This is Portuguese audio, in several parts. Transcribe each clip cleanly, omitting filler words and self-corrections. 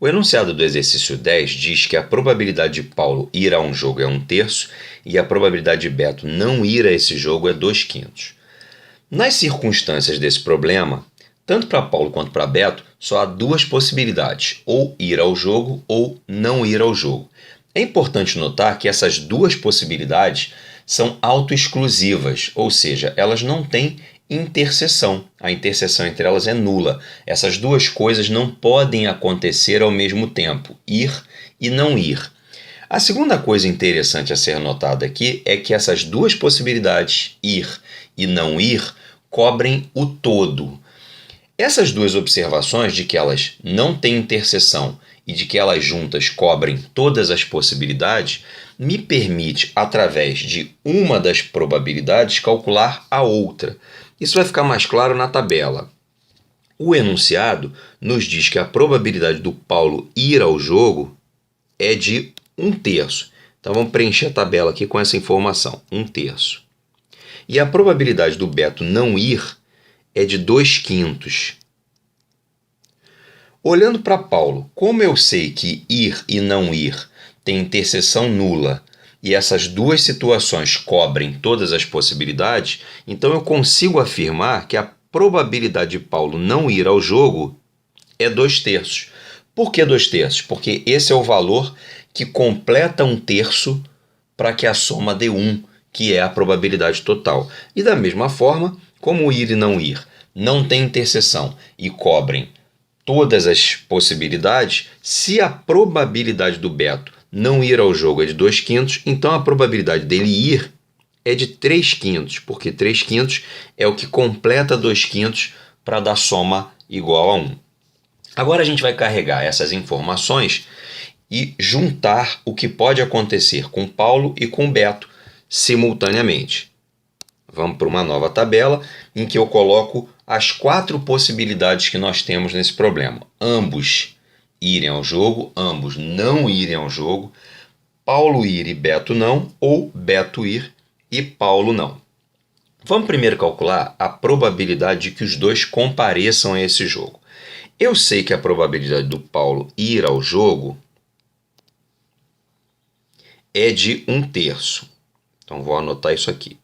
O enunciado do exercício 10 diz que a probabilidade de Paulo ir a um jogo é 1/3 e a probabilidade de Beto não ir a esse jogo é 2/5. Nas circunstâncias desse problema, tanto para Paulo quanto para Beto, só há duas possibilidades, ou ir ao jogo ou não ir ao jogo. É importante notar que essas duas possibilidades são autoexclusivas, ou seja, elas não têm interseção. A interseção entre elas é nula. Essas duas coisas não podem acontecer ao mesmo tempo, ir e não ir. A segunda coisa interessante a ser notada aqui é que essas duas possibilidades, ir e não ir, cobrem o todo. Essas duas observações de que elas não têm interseção e de que elas juntas cobrem todas as possibilidades, me permite, através de uma das probabilidades, calcular a outra. Isso vai ficar mais claro na tabela. O enunciado nos diz que a probabilidade do Paulo ir ao jogo é de 1/3. Então vamos preencher a tabela aqui com essa informação, 1/3. E a probabilidade do Beto não ir é de 2/5. Olhando para Paulo, como eu sei que ir e não ir tem interseção nula e essas duas situações cobrem todas as possibilidades, então eu consigo afirmar que a probabilidade de Paulo não ir ao jogo é 2/3. Por que 2/3? Porque esse é o valor que completa 1/3 para que a soma dê 1, que é a probabilidade total. E da mesma forma, como ir e não ir não tem interseção e cobrem todas as possibilidades, se a probabilidade do Beto não ir ao jogo é de 2/5, então a probabilidade dele ir é de 3/5, porque 3/5 é o que completa 2/5 para dar soma igual a 1. Agora a gente vai carregar essas informações e juntar o que pode acontecer com Paulo e com Beto simultaneamente. Vamos para uma nova tabela em que eu coloco as 4 possibilidades que nós temos nesse problema. Ambos irem ao jogo, ambos não irem ao jogo, Paulo ir e Beto não, ou Beto ir e Paulo não. Vamos primeiro calcular a probabilidade de que os dois compareçam a esse jogo. Eu sei que a probabilidade do Paulo ir ao jogo é de 1/3. Então vou anotar isso aqui.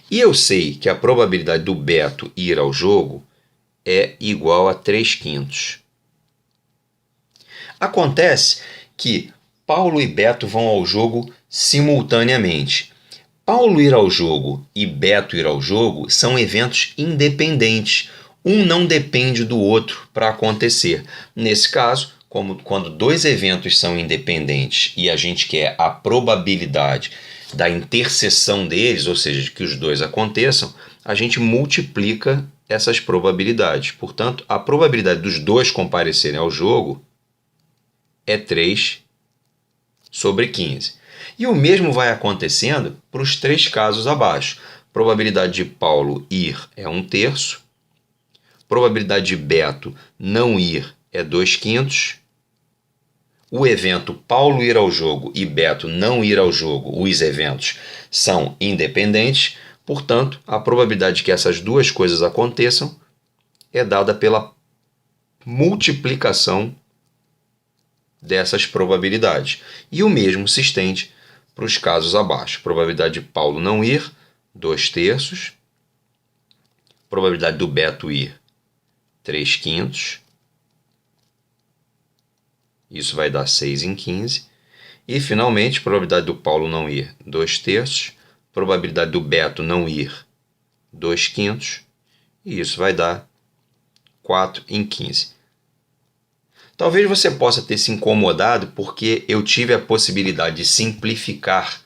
E eu sei que a probabilidade do Beto ir ao jogo é igual a 3/5. Acontece que Paulo e Beto vão ao jogo simultaneamente. Paulo ir ao jogo e Beto ir ao jogo são eventos independentes. Um não depende do outro para acontecer. Nesse caso, como quando dois eventos são independentes e a gente quer a probabilidade da interseção deles, ou seja, de que os dois aconteçam, a gente multiplica essas probabilidades. Portanto, a probabilidade dos dois comparecerem ao jogo é 3/15. E o mesmo vai acontecendo para os 3 casos abaixo. Probabilidade de Paulo ir é 1/3. Probabilidade de Beto não ir é 2/5. O evento Paulo ir ao jogo e Beto não ir ao jogo, os eventos são independentes. Portanto, a probabilidade de que essas duas coisas aconteçam é dada pela multiplicação dessas probabilidades. E o mesmo se estende para os casos abaixo. Probabilidade de Paulo não ir, 2/3. Probabilidade do Beto ir, 3/5. Isso vai dar 6/15. E, finalmente, probabilidade do Paulo não ir, 2/3. Probabilidade do Beto não ir, 2/5. E isso vai dar 4/15. Talvez você possa ter se incomodado porque eu tive a possibilidade de simplificar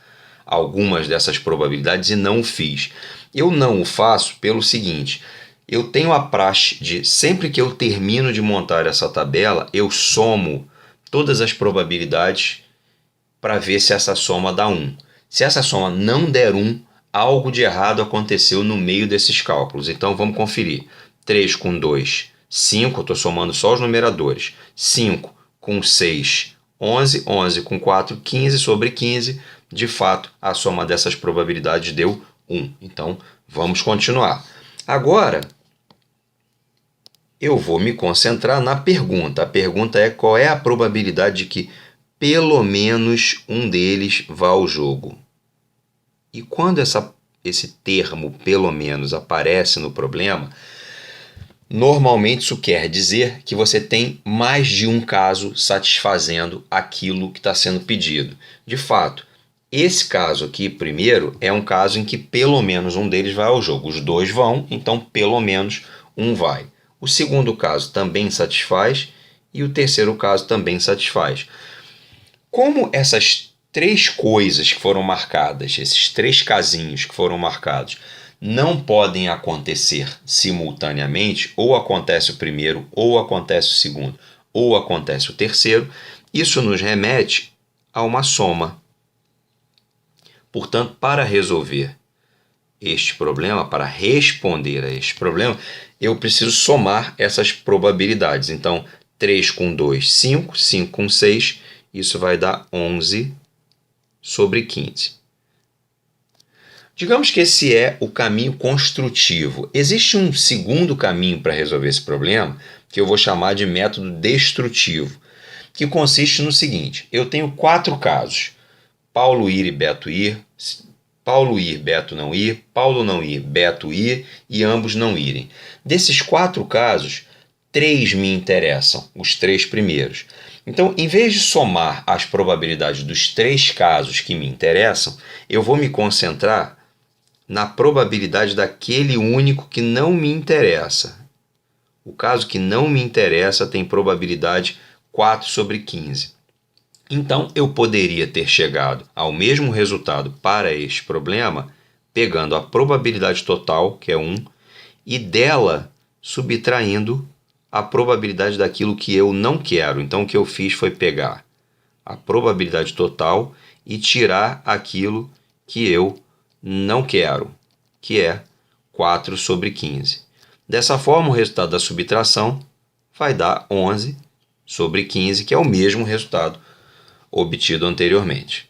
algumas dessas probabilidades e não o fiz. Eu não o faço pelo seguinte: eu tenho a praxe de, sempre que eu termino de montar essa tabela, eu somo todas as probabilidades para ver se essa soma dá 1. Se essa soma não der 1, algo de errado aconteceu no meio desses cálculos. Então vamos conferir. 3 com 2, 5, estou somando só os numeradores. 5 com 6, 11, 11 com 4, 15 sobre 15. De fato, a soma dessas probabilidades deu 1. Então, vamos continuar. Agora, eu vou me concentrar na pergunta. A pergunta é: qual é a probabilidade de que pelo menos um deles vá ao jogo? E quando esse termo pelo menos aparece no problema, normalmente isso quer dizer que você tem mais de um caso satisfazendo aquilo que está sendo pedido. De fato, esse caso aqui, primeiro, é um caso em que pelo menos um deles vai ao jogo. Os dois vão, então pelo menos um vai. O segundo caso também satisfaz e o terceiro caso também satisfaz. Como essas três coisas que foram marcadas, esses três casinhos que foram marcados, não podem acontecer simultaneamente, ou acontece o primeiro, ou acontece o segundo, ou acontece o terceiro, isso nos remete a uma soma. Portanto, para resolver este problema, para responder a este problema, eu preciso somar essas probabilidades. Então, 3 com 2, 5, 5 com 6, isso vai dar 11 sobre 15. Digamos que esse é o caminho construtivo. Existe um segundo caminho para resolver esse problema, que eu vou chamar de método destrutivo, que consiste no seguinte: eu tenho 4 casos: Paulo ir e Beto ir, Paulo ir, Beto não ir, Paulo não ir, Beto ir e ambos não irem. Desses 4 casos, 3 me interessam, os 3 primeiros. Então, em vez de somar as probabilidades dos 3 casos que me interessam, eu vou me concentrar na probabilidade daquele único que não me interessa. O caso que não me interessa tem probabilidade 4 sobre 15. Então, eu poderia ter chegado ao mesmo resultado para este problema pegando a probabilidade total, que é 1, e dela subtraindo a probabilidade daquilo que eu não quero. Então, o que eu fiz foi pegar a probabilidade total e tirar aquilo que eu não quero, que é 4 sobre 15. Dessa forma, o resultado da subtração vai dar 11 sobre 15, que é o mesmo resultado obtido anteriormente.